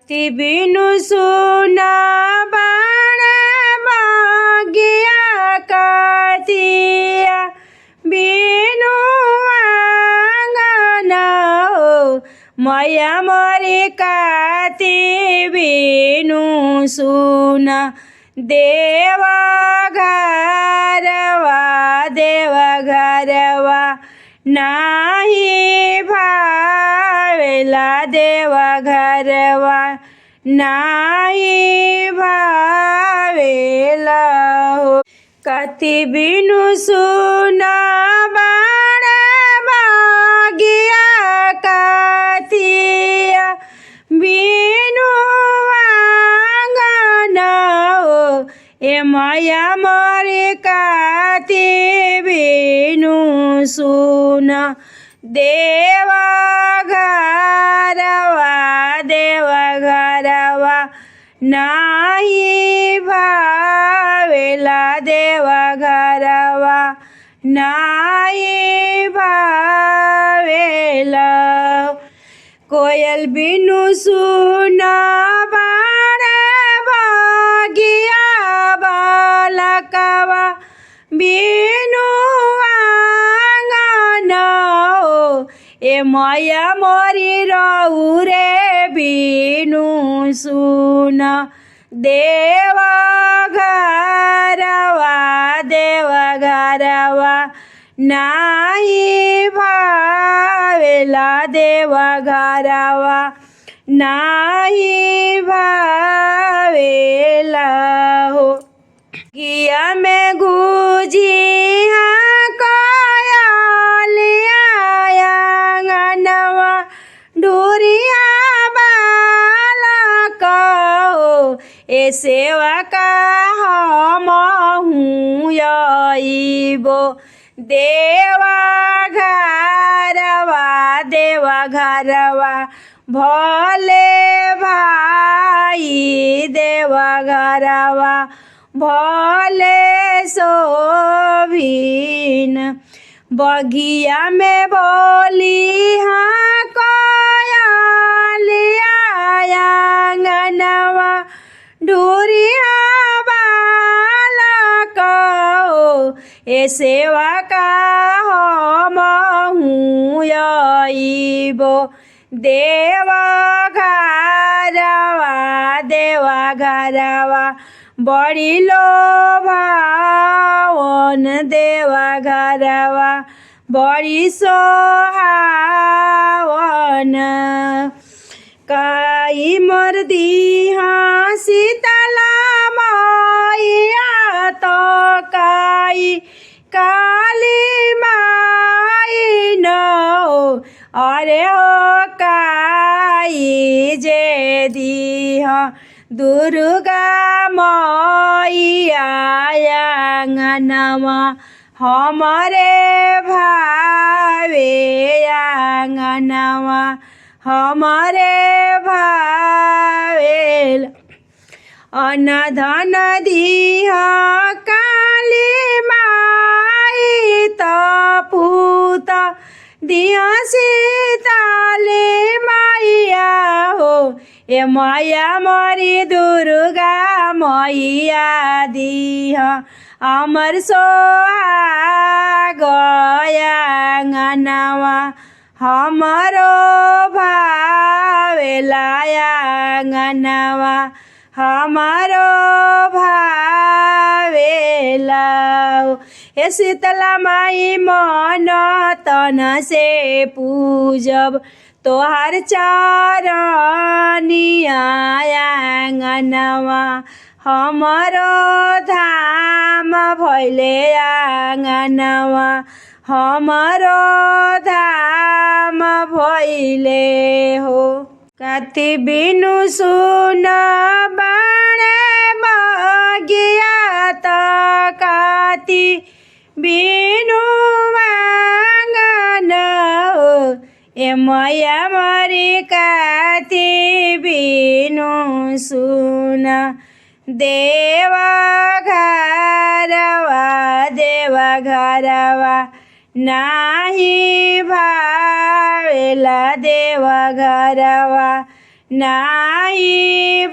ती बिनु सुना बाण बगिया कतिया बिनु आंगन हो मैया मोरी काती बिनु सुना देवा घरवा नाही भावेला देवा घरवा नाही भावेला हो कति बिनु सुना बाण बगिया कतिया बिनु आंगन हो ए माया मोरी काती बिनु सुना देवा घरवा नाही भावेला देवा घरवा नाही भावेला कोयल बिनु सुना बाण बगिया बालकवा बिनु आंगन हो ए माया मोरी रहु रे बिनु सुना देवा घरवा नाही भावेला देवा घरवा नाही भावेला हो किया में गुजी कोयलिया आंगनवा ढूरिया बालक हो ए सेवा का हमहूँ आइबो देवा घरवा भले भाई देवा घरवा भले शोभीन बगिया में बोली हाँ कोयलिया आंगनवा ढूरिया बालक हो ए सेवा का हमहूँ आइबो देवा घरवा बड़ी लोभावन देवा घरवा बड़ी सोहावन काई मर दिहा शीतला मैया तो काई काली माई न हो अरे हो काई जे दिहा दुर्गा मैया आंगनवा हमारे भावे आंगनवा हमारे भावेल अन्न धन दिहा काली माई तपूत दिहा सीताले माइया हो ए माया मोरी दुर्गा मैया दिहा अमर सोहागया आंगनवा हमारो भावेला आंगनवा हमारो भावेला हे शीतला माई मन तन से पूजब तोहार चरनिया आंगनवा हमारो धाम भैले आंगनवा हमारो धाम भैले हो कति बिनु सुना बाण बगिया त कति बिनु आंगन हो ए मैया मोरी कति बिनु सुना देवा घरवा नाही भावेला देवा घरवा नाही